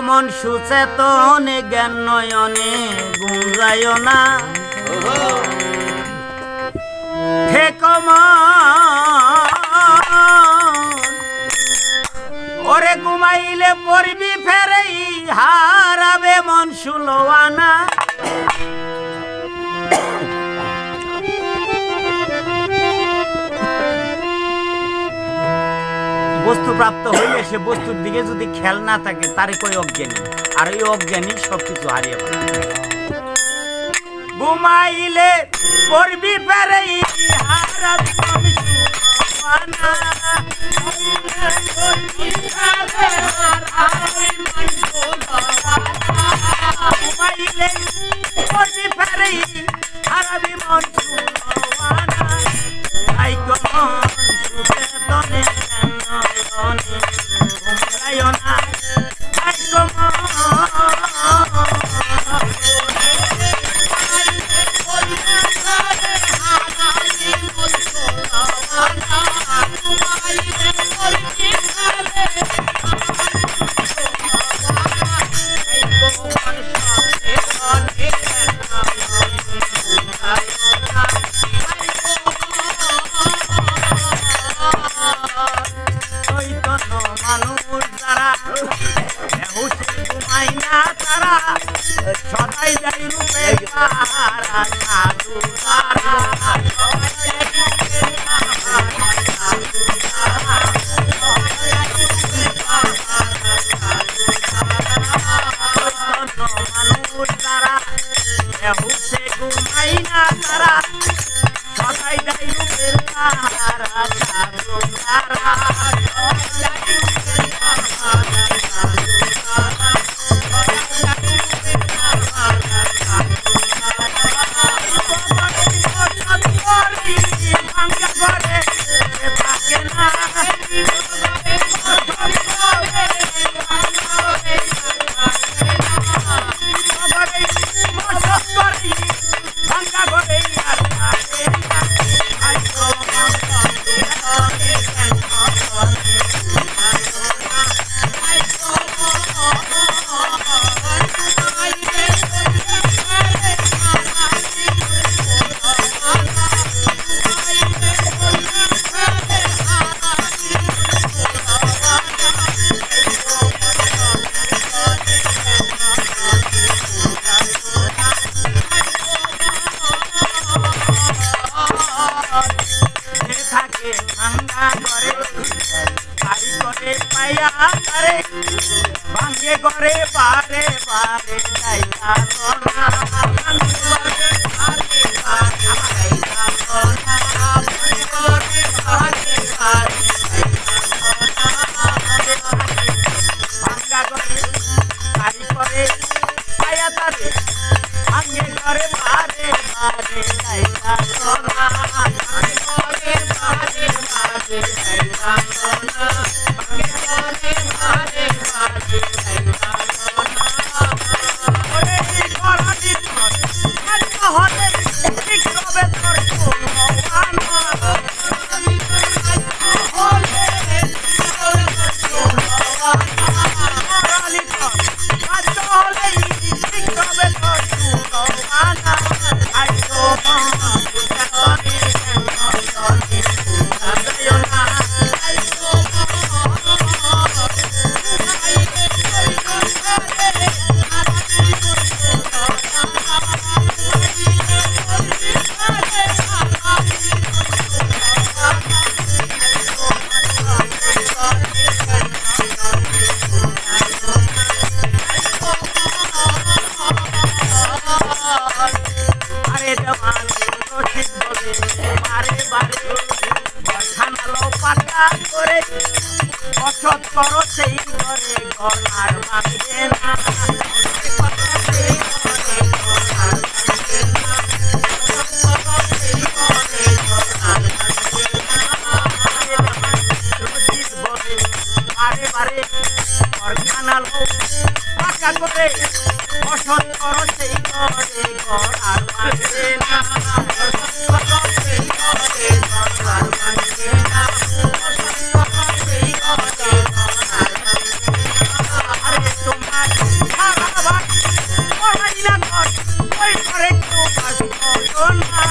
মন সুচেতনে জ্ঞান নয়নে গুঞ্জায় না থেকো ওরে ঘুমাইলে পড়বি ফেরেই হারাবে মন সুলোয়ানা। বস্তু প্রাপ্ত হইলে সে বস্তুর দিকে যদি খেয়াল না থাকে তারে কই অজ্ঞানী, আর ওই অজ্ঞানী সবকিছু হারিয়ে ফেলে। ঘুমাইলে পড়বি ফেরেই হারাবে মন সুলোয়ানা। ঘুমাইলে পড়বি ফেরেই হারাবে মন সুলোয়ানা। আই কোন সুচেতনে ঘুমাইও না আই সদাই যাই রূপে তারা সাধু তারা মানুষ তারা হুসে ঘুমাই না তারা সদাই যাই রূপের তারা সাধু তারা ভাঙ্গে করে বারে বারে যাইতা না ভাঙ্গা করে বাড়ি করে পায়া তারে ভাঙ্গে করে বারে বারে যাইতা না অসৎ করো সেই করে ঘর আর ভাঙবে না বারে বারে ঘর খানালো পাকা করে অসৎ করো সেই করে ঘর আর ভাঙবে না তোমার দিলা ঘর ওই ঘরে কেউ বাস করো না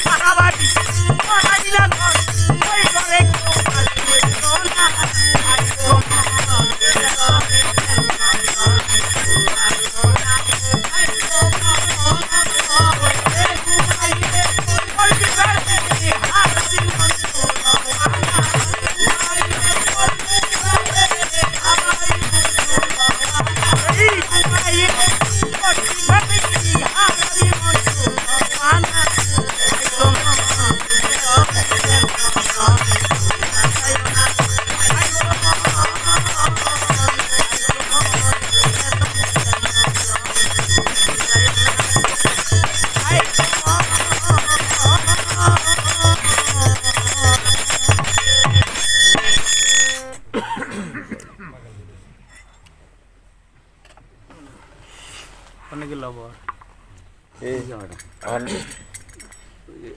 সারাবাড়ি ভাড়া দিলা ঘর ওই ঘরে কেউ বাস করো না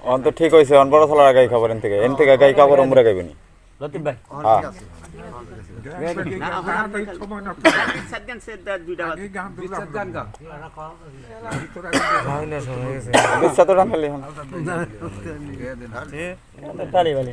অন তো ঠিক হয়েছে অন বড় থালার গাই খাবার এন থেকে গাই খাবার আমরা গাইবেনি লতিফ ভাই হ্যাঁ বিচ্ছা তো রান্নালি হন তালি বালি